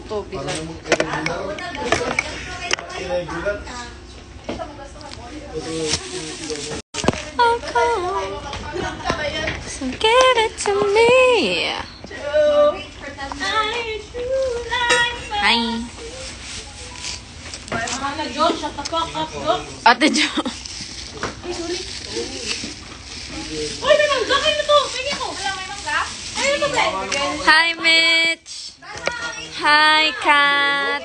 to, bilang. So give it to me. Hi. Ate Jo. Ay, sorry. Uy, may mangga kayo to. Pingin ko. Wala, may mangga? Ay, ito ba? Hi, Mitch. Hi, Kat.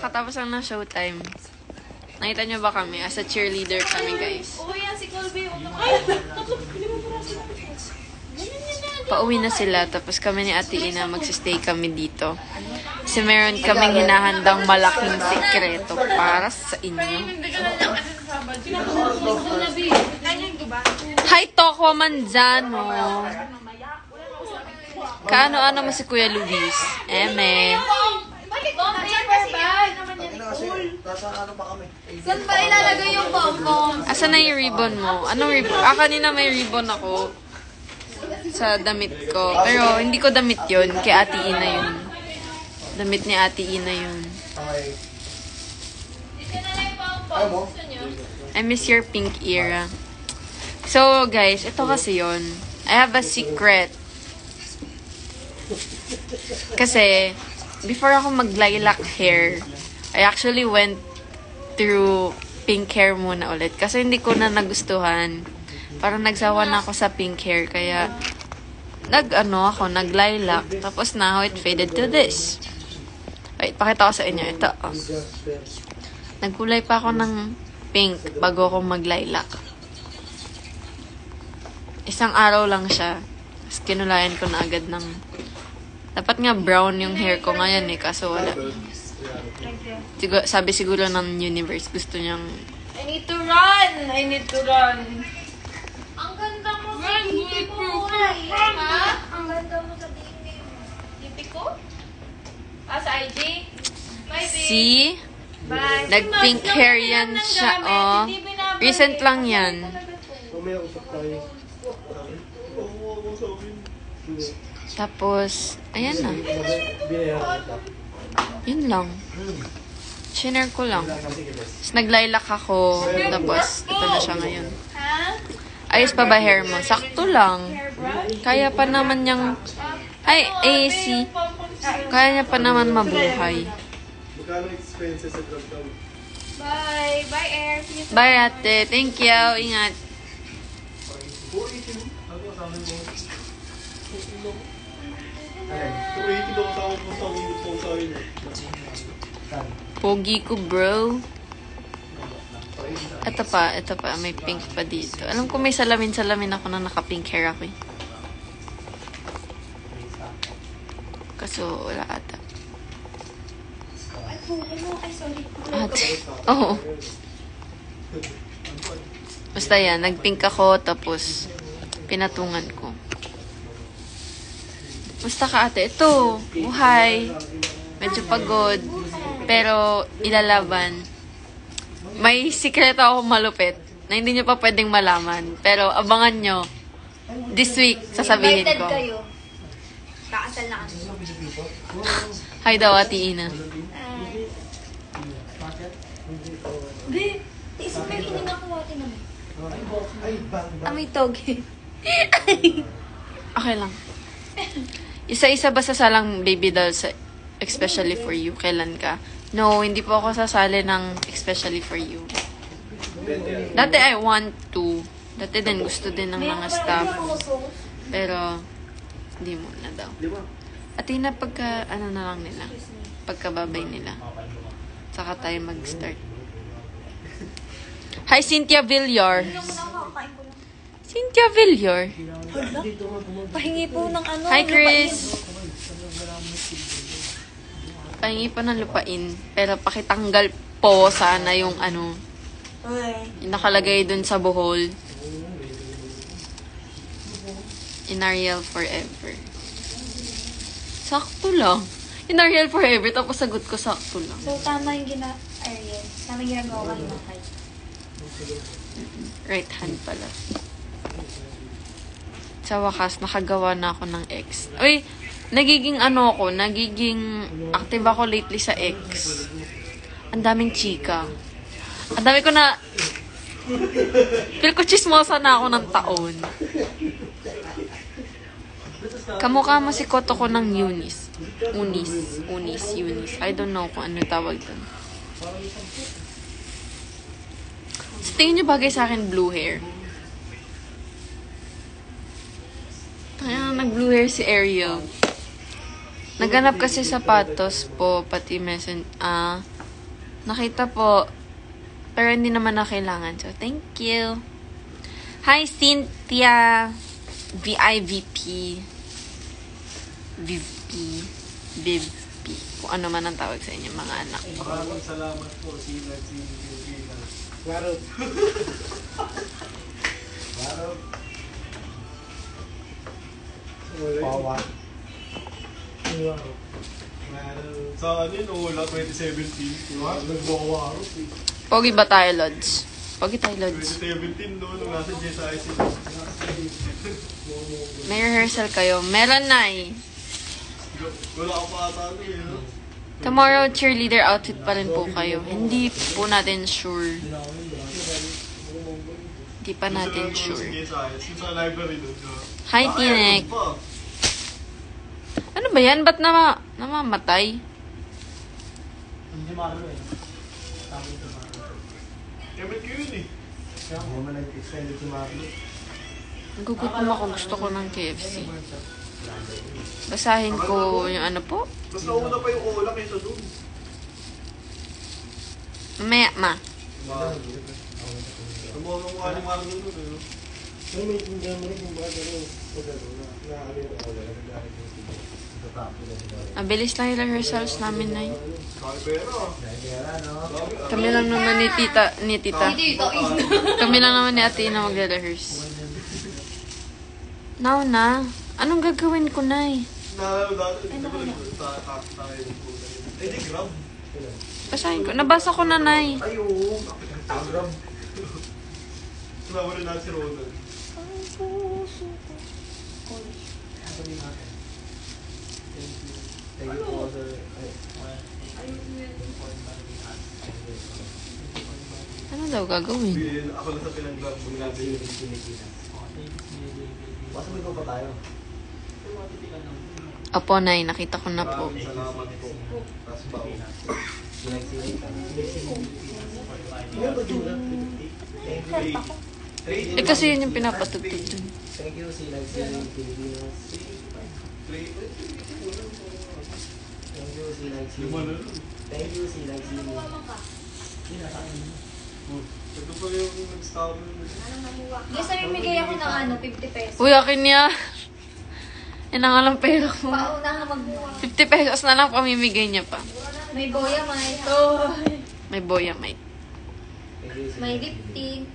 Katapos lang ng showtime. Nakita nyo ba kami? As a cheerleader kami, guys. Uy, yan si Colby. Ay, tatlo. Hindi mo para sila. Pauwi na sila, tapos kami ni Ate Ina magsistay kami dito. Kasi meron kaming hinahandang malaking sikreto para sa inyo. Hi, Tokwa Manzano! Kaano-ano mo si Kuya Luis? Eme. Saan ba ilalagay yung bonbon? Asa na yung ribbon mo? Anong ribbon? Kanina may ribbon ako sa damit ko. Pero hindi ko damit yun. Kay Ate Ina yun. Damit ni Ate Ina yun. I miss your pink era. So, guys, ito kasi yun. I have a secret. Kasi, before ako mag-lilac hair, I actually went through pink hair muna ulit. Kasi hindi ko na nagustuhan. Parang nagsawa na ako sa pink hair. Kaya, nag-lilac. Tapos now, it faded to this. Wait, pakita ko sa inyo. Ito, oh. Nagkulay pa ako ng pink bago ako mag-lilac. Isang araw lang siya. Tapos kinulayan ko na agad ng... Dapat nga brown yung hair ko ngayon eh, kaso wala. Sabi siguro ng universe, gusto niyang... I need to run! I need to run! Ang ganda mo sa DP ko! Ha? Ang ganda mo sa DP. DP ko? Sa IG? Bye, babe! See? Bye! Nag-pink hair yan siya, oh. Recent lang yan. Tapos, ayan na. Yun lang. Shinare ko lang. Tapos nag-lilac ako. Tapos, ito na siya ngayon. Ayos pa ba hair mo? Sakto lang. Kaya pa naman niyang... Ay, AC. Kaya niya pa naman mabuhay. Bye! Bye, Air! Bye, ate. Thank you. Ingat. Pogi ko, bro. Ito pa. May pink pa dito. Alam ko may salamin ako na naka-pink hair ako eh. Kaso, wala ata. Ay, sorry. Ate. Oo. Basta yan, nag-pink ako, tapos pinatungan ko. Basta ka ate, ito, buhay. Medyo pagod, pero ilalaban. May sikreto ako malupit na hindi nyo pa pwedeng malaman. Pero abangan nyo. This week, sasabihin ko. Kayo. Kakasal na kami. Hi daw, Ate Ina. Be, isip ko yung hininga ko ate naman. Amoy toge. Okay lang. Isa-isa ba sasalang baby dolls, especially for you? Kailan ka? No, hindi po ako sasali ng especially for you. Dati I want to. Dati din gusto din ng mga staff. Pero, hindi mo na daw. At yun na pagka, ano na lang nila. Pagkababay nila. Saka tayo mag-start. Hi, Cynthia Villar. Cynthia Villar. Pahingi po ng ano. Hi, Chris. Pahingi pa ng lupain. Pero pakitanggal po sana yung ano. Yung nakalagay dun sa buhol. In Ariel Forever. Sakto lang. In Ariel Forever. Tapos sagot ko sakto lang. So, tama yung Ariel. Tama yung ginagawa ko ng height. Right hand pala. Sa wakas, nakagawa na ako ng X. Uy, nagiging active ako lately sa X. Ang daming chika. Ang dami ko na, feel ko chismosa na ako ng taon. Kamukha mo si Koto ko ng Eunice. Eunice. I don't know kung ano tawag doon. Sa tingin nyo bagay sa akin blue hair? Kaya nag-blue hair si Ariel. Naganap kasi sapatos po, pati nakita po, pero hindi naman na kailangan. So, thank you. Hi, Cynthia. VIVP. VP. Kung ano man ang tawag sa inyo, mga anak. Maraming salamat po, Sina. Warot. Pawa. Sa ano yun, wala 2017. Nagbawarot. Pogi ba tayo, Lods? Pogi tayo, Lods. 2017 no, nung nasa JSIC. May rehearsal kayo. Meron na eh. Wala ako pa ata ano eh. No? Tomorrow, cheerleader outfit pa rin po kayo. Hindi po natin sure. Hindi pa natin sure. Sa library doon. Hi, Tinek. Ano ba yan? Ba't namamatay? Hindi makalo eh. Tama ito makalo. Kemit ko yun eh. Kaya mo man nag-extended si Marlo. Nagugutom ako. Gusto ko ng KFC. Basahin ko yung ano po. Mas nauna pa yung ola kaysa doon. Mamaya, ma. Tumulong mo ka ni Marlo doon eh. Pero may tindihan mo rin kung ba gano'n. Na-ano yung ola. Nag-gahit yung tibo. Sa tapo na sila. Mabilis lang yung rehearsals namin na yun. Kalbera. Kaya no? Kami lang naman ni tita. Kami lang naman ni ate na magre-rehearse. Now na. Anong gagawin ko na eh? Naalala dati, hindi ko lang tayo yung puta yun. Eh di grab. Basahin ko. Nabasa ko na nay. Ay, oo. Ang grab. Sinawala natin si Ronald. Thank you po, sir. Ano daw gagawin? Ako lang sa pinag-grab mo natin. Basta may pa tayo. Opo, nay. Nakita ko na po. Maraming salamat po. Tapos bao. Eh kasi yun yung pinapatugtog dun. Thank you, Silag Silag Pilipinas. Thank you, Silag Silag. Thank you, Silag Silag. Ito pa yung nag-stop. Guys, namimigay ako ng 50 pesos. Uy, akin niya. Yan na nga lang pera ko. Paunahan magbuha. 50 pesos na lang pamimigay niya pa. May boya, may May boya, may. may lifting.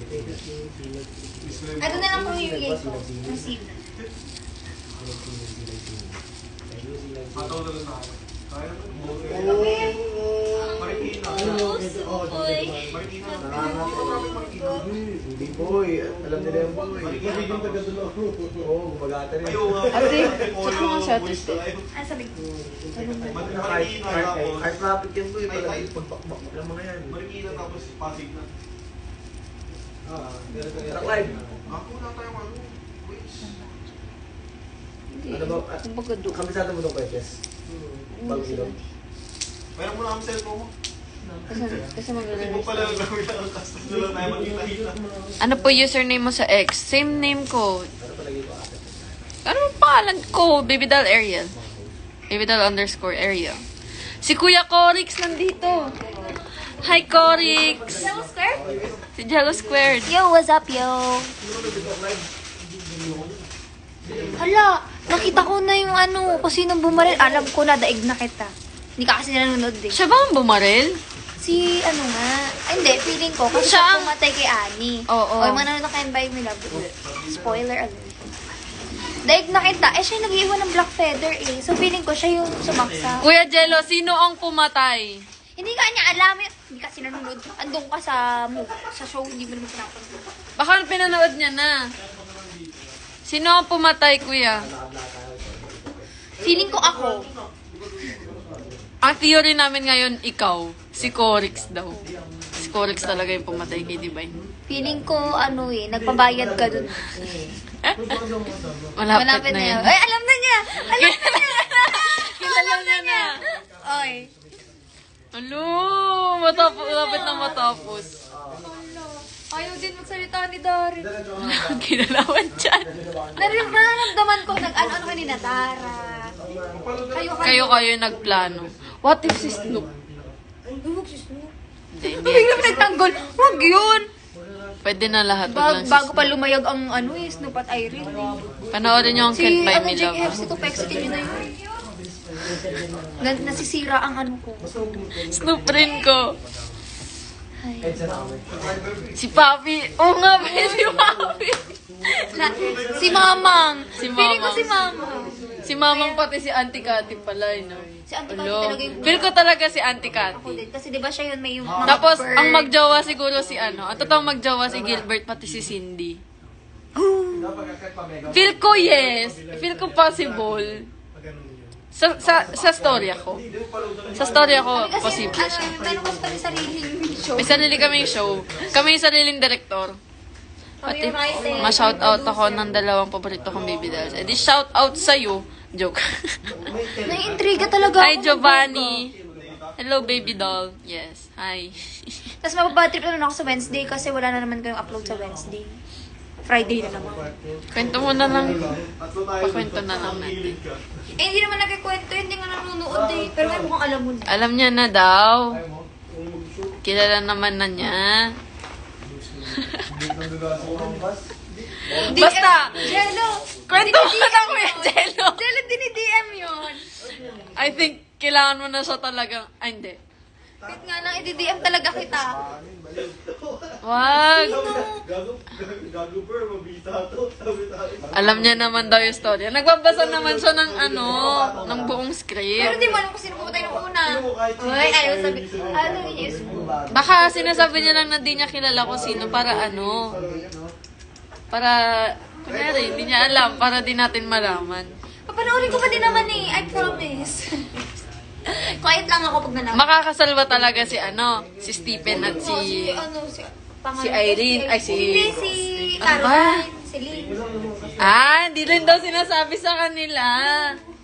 Thank you, Silag Silag. Ano na lang pamimigay ko? Receive. Thank you, Silag Silag. Mataw na lang na ako. Kaya na. Marikina. Marikina. Hindi boy, alam nila yung boy. Magiging taga-dulo. Oo, gumagata rin. Ayaw nga. Ate, saka nga sa ate. Ah, sabi ko. Kahit traffic yan boy, palagi pagbakbak lang mga yan. Marikina tapos Pasig na. Rock live. Ako na tayo ano. Ano ba? Kumbaga doon. Kamisado mo itong pwestes? Bagong ilong. Kaya mo na ang cellphone mo. Kasi Kasi mo magre-rehearse. pala yung gawin ang custom na lang tayo magkita-kita. Ano po username mo sa X? Same name ko. Ano palagi ko ate? Ano ang pangalan ko? Babydoll Ariel. Babydoll_Ariel. Si Kuya Corix nandito. Hi, Corix! Hello, sir. Si Jello Squared. Yo, what's up, yo? Hala, nakita ko na yung kung sino bumaril. Alam ko na, daig na kita. Hindi ka kasi nanonood eh. Siya ba ang bumaril? Si nga. Ay, hindi, feeling ko. Kasi Siya siya ang- pumatay kay Annie. Oo. O, yung mga nanonood kayo by me love. Spoiler alert. Daig na kita. Eh, siya yung nag-iwan ng black feather eh. So, feeling ko siya yung sumaksa. Kuya Jello, sino ang pumatay? Hindi ka niya alam yun. Hindi kasi nanonood. Andun ka sa show, hindi mo naman pinapanood. Baka pinanood niya na. Sino ang pumatay, kuya? Feeling ko ako. Ang theory namin ngayon, ikaw. Si Corix daw. Si Corix talaga yung pumatay kay Divine. Feeling ko, nagpabayad ka dun. Malapit na yan. Ay, alam na niya! Alam na niya! Kilala niya na. Oy. Alo, malapit na matapos. Ayaw din magsalita ni Darin. Kinalawan dyan. Nararamdaman ko, ano kanina, Tara. Kayo nagplano. What if si Snoop? Huwag si Snoop. Hindi. Biglang nagtanggol. Huwag yun. Pwede na lahat. Wag lang si Bago Snoop. pa lumayag ang Snoop at Irene. Panoorin niyo ang Can't Buy Me Jake Love. FC ko, Mexican yun na yun. Nasisira ang ko. Snoop rin ko. Ay. Si Papi. Oo nga, si Papi. Si Mamang. Si Feeling ko Mamang. si Mamang. Si Mamang pati si Auntie Cathy pala, no? Si Auntie Cathy Alo. talaga yung- Feel ko talaga si Auntie Ako Cathy. din. Kasi di ba siya yun, may yung mga Tapos, bird. ang magjowa siguro si ang totoong magjowa si Gilbert pati si Cindy. Feel ko yes. Feel ko possible. Sa story ako. Sa story ako, Kasi, possible siya. meron kasi kami sariling show. May sarili kaming show. Kami yung sariling director. Kami Pati, yung writer. ma-shoutout ako ng dalawang paborito kong baby dolls. Eh di shoutout sa'yo. Joke. Naiintriga talaga Hi, ako. Giovanni. Hello, baby doll. Yes. Hi. Tapos mapabadtrip na ako sa Wednesday kasi wala na naman kayong upload sa Wednesday. Friday na naman. Kwento mo na lang. Pakwento na lang natin. Hindi naman nagkikwento, hindi nga nanonood eh. Pero may mukhang alam mo na. Alam niya na daw. Kilala naman na niya. Basta! Jello! Kwento mo na, Kuya Jello. Jello, dinidm yun. I think kailangan mo na siya talagang... Ay, hindi. Wait nga lang, i-DM talaga kita. Wag. Gago per, mabisa to. Sabi tayo. Alam niya naman daw yung story. Nagbabasa naman siya ng ng buong Pero script. di mo alam kung sino pumatay ng una. Ay, ayaw sabi. Ano niya is Baka sinasabi niya lang na di niya kilala kung sino para para, kunyari, hindi niya alam, para di natin malaman. Papanoorin ko pa din naman eh. I promise. Quiet lang ako pag nalaman. Makakasalwa talaga si si Stephen at Si pangalan si ko, Irene, ay, si- Hindi, si Ano ba? Caroline. Si Lynn. hindi rin daw sinasabi sa kanila.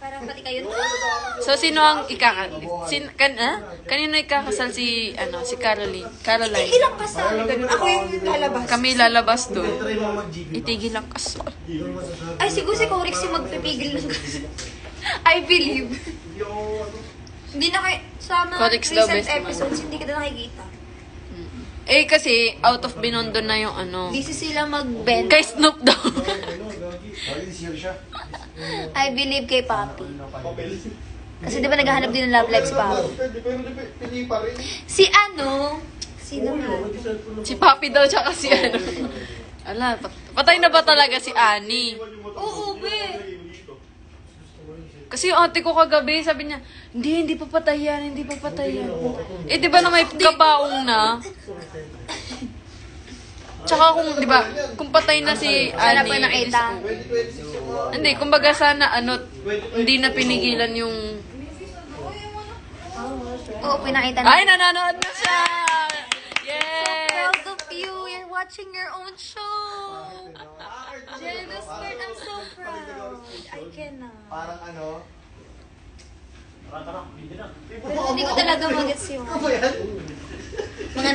Parang pati kayo. So, sino ang kanino ikakasal si Caroline? Caroline. Ilang kasal? Ganun. Ako yung lalabas. Kami lalabas doon. Try mo mag-GB. Itigil ang kasal. Ay, siguro si Corix yung magpipigil ng I believe. Hindi na kayo, sa mga Corix daw, recent best man. episodes, hindi kita nakikita. Eh, kasi, out of Binondo na yung Busy sila mag-bend. Kay Snoop daw. I believe kay Papi. Kasi di ba naghahanap din ng love life si Papi? Pili pa rin. Si sino nga? Si Papi daw, tsaka si Ala, patay na ba talaga si Annie? Oo, be. Kasi yung ate ko kagabi, sabi niya, hindi pa patay yan, hindi pa patay yan. Eh, di ba na may kabaong na? Tsaka kung, di ba, kung patay na si Sana po Annie, nakita. hindi, kumbaga sana, hindi na pinigilan yung... Oo, pinakita na. Ay, nanonood na siya! Yes! Proud of you. You're watching your own show. Jealous part. I'm so proud. I cannot. Parang Pero hindi ko talaga magets yun. Mga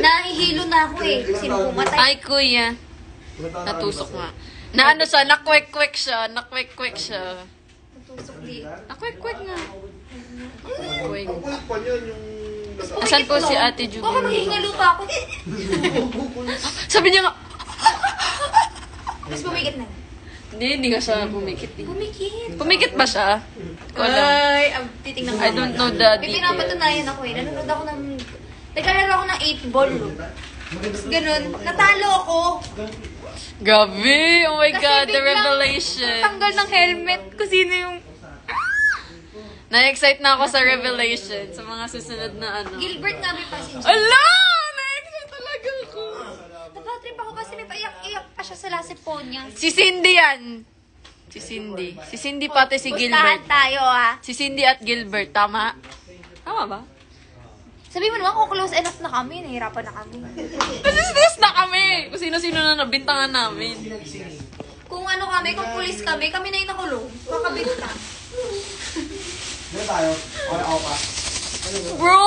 nahihilo na ako eh. Sino pumatay? Ay, kuya. Natusok nga. Na siya, nakwek-kwek siya. Natusok di. Nakwek-kwek nga. Kwek. Ang kulit pa niyan yung... Asan po si Ate Juby? Baka maghihingalo pa ako. Sabi niya nga, Tapos pumikit na. hindi nga siya pumikit. Pumikit. Pumikit ba siya? Ko alam. Ay, titingnan ko. I don't know the May details. pinapatunayan ako eh. Nanonood ako ng... Nagkalaro ako ng 8-ball. Tapos ganun. Natalo ako. Grabe! Oh my Kasi God, the biglang revelation. Tanggal ng helmet. Kung sino yung... Na-excite na ako sa revelation. Sa mga susunod na Gilbert nga may passenger. Ala! Na-excite talaga ako. Bad trip ako kasi may paiyak-iyak pa siya sa lasipon niya. Si Cindy yan. Si Cindy. Si Cindy pati si Pustahan Gilbert. tayo, ha? Si Cindy at Gilbert. Tama? Tama ba? Sabi mo naman kung close enough na kami, nahihirapan na kami. Masistis na kami. Kung sino-sino na nabintangan namin. Kung ano kami, kung pulis kami na yung nakulong. Makabinta. Dito tayo. Okay, ako pa. Bro!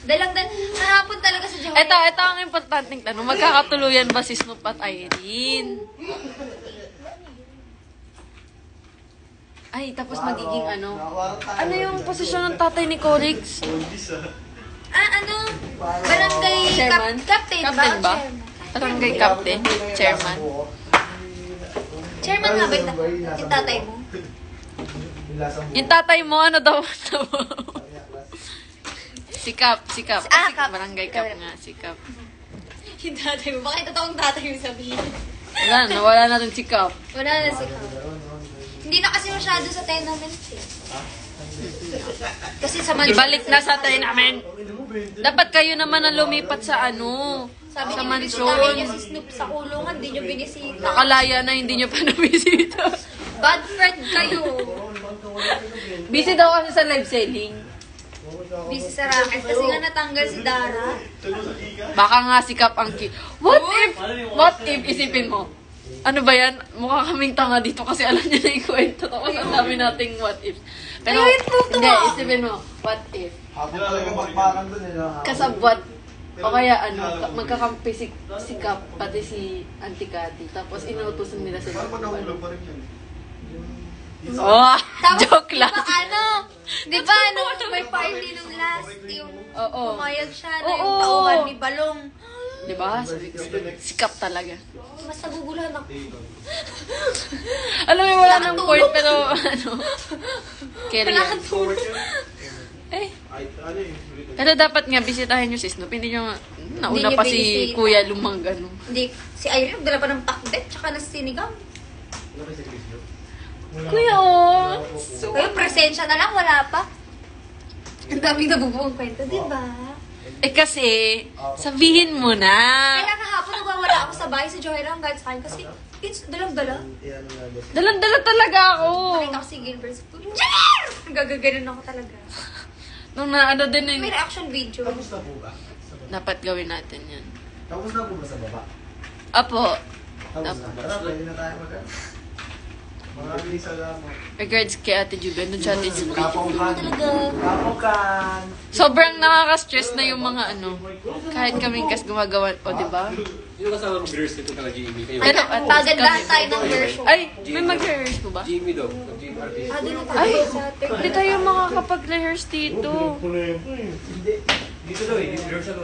Nahapon talaga sa Jehovah. Ito ang importanteng tanong. Magkakatuluyan ba si Snoop at Irene? Ay, tapos magiging ano? Ano yung posisyon ng tatay ni Corix? Barangay Chairman? Captain ba? Captain ba? Chairman? Barangay Captain? Chairman? Chairman nga ba yung tatay mo? Yung tatay mo, ano daw? Si Cap. Cap. Barangay Cap nga, si Cap. Yung tatay mo. Bakit totoong tatay mo sabihin? Nawala na rin si Cap. Wala na si Cap. Hindi na kasi masyado sa tenement eh. Kasi sa Ibalik na sa tayo namin. Dapat kayo naman ang lumipat sa ano, Sabi sa niya, mansyon. bibisitahin niya si Snoop sa kulungan, hindi niyo binisita. Nakalaya na, hindi nyo pa nabisita. Bad friend kayo. Busy daw kasi sa live selling. Busy sa racket kasi nga natanggal si Dara. Baka nga si Cap ang What if, isipin mo, ano ba yan? Mukha kaming tanga dito kasi alam niya na ikwento. Tapos ang dami nating what if. Pero, Ay, tutuwa. hindi, isipin mo, what if? Hapon talaga bakbakan dun eh. no? Kasabwat. O kaya magkakampi si Cap, pati si Auntie Cathy. Tapos inuutosan nila sila. Parang nahulog pa rin yan. Oh, joke lang. Di ba, may party nung last, yung Oo. pumayag siya na Oo. yung tauhan ni Balong. Di ba? Sabi ko, si Cap talaga. Mas naguguluhan ako. Alam mo, wala nang Nakatulog. point, pero ano, carry Wala on. kang tulog. Eh, Ay, ano eh. pero dapat nga bisitahin nyo si Snoop. Hindi nyo, nauna Hindi nyo pa si binisita. Kuya Lumang gano'n. Hindi, si Irene, nagdala pa ng pakbet, tsaka ng sinigang. Kuya, oh. Kayo, presensya na lang, wala pa. Ang daming nabubuong kwento, di ba? Eh kasi, sabihin mo na. Kaya kahapon nagwawala ako sa bahay si Joella hanggang sa akin kasi it's dalang-dala. Dalan-dala talaga ako. Nakita ko si Gilbert sa tulong. Jer! Gagaganon ako talaga. Nung na ano din May eh. reaction video. Tapos na po ba? Dapat gawin natin yan. Tapos na po ba sa baba? Apo, Tapos na. Tara, pwede na tayo mag Maraming salamat. regards kay Ate Juben. Doon siya atin sa Kapokan. Kapokan. Sobrang nakaka-stress na yung mga ano. Kahit kaming kas gumagawa, o diba? Sino kasama mag-rehearse nito kala Jimmy? Kayo? Pero at least Pagandahan kami- tayo ng version. Ay, may mag-rehearse po ba? Jimmy daw. Mag-Jimmy artist. Doon na Ay, tayo sa third. hindi tayo makakapag-rehearse dito. Hindi. Dito daw eh. Rehearsal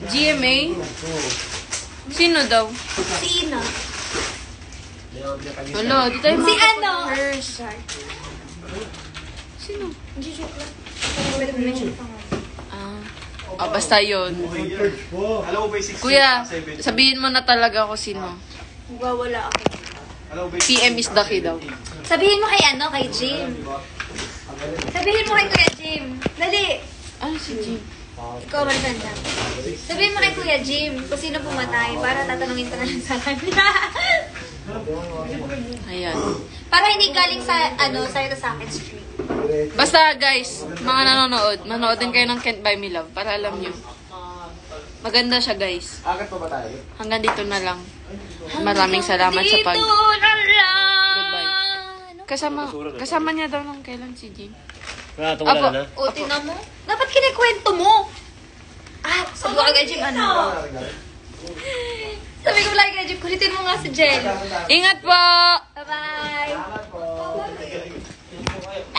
1. GMA? Sino daw? Si Ina. Wala, di tayo Si ano? makakapag-rehearse. Sino? Hindi, joke lang. Pwede mo mention pa nga. Basta yun. Alam mo ba yung 16? Kuya, sabihin mo na talaga ako sino. Nagwawala ako. Alam mo ba yung PM is the key daw. Sabihin mo kay kay Jim. Sabihin mo kay Kuya Jim. Dali. Ano si Jim? Ikaw man ganda. Sabihin mo kay Kuya Jim kung sino pumatay para tatanungin ka na lang sa kanya. Ayan. Para hindi galing sa, sa akin street. Basta guys, mga nanonood, manood din kayo ng Can't Buy Me Love para alam nyo. Maganda siya guys. Agad pa ba tayo? Hanggang dito na lang. Maraming salamat sa pag... Dito na lang. Goodbye. Kasama niya daw lang kailan si Jim. Wala, Apo. wala na. O, tinan mo. Dapat kinikwento mo. Sabi ko kay Jim, Sabi ko lagi kay Jim, kulitin mo nga si Jen. Ingat po! Bye-bye. Salamat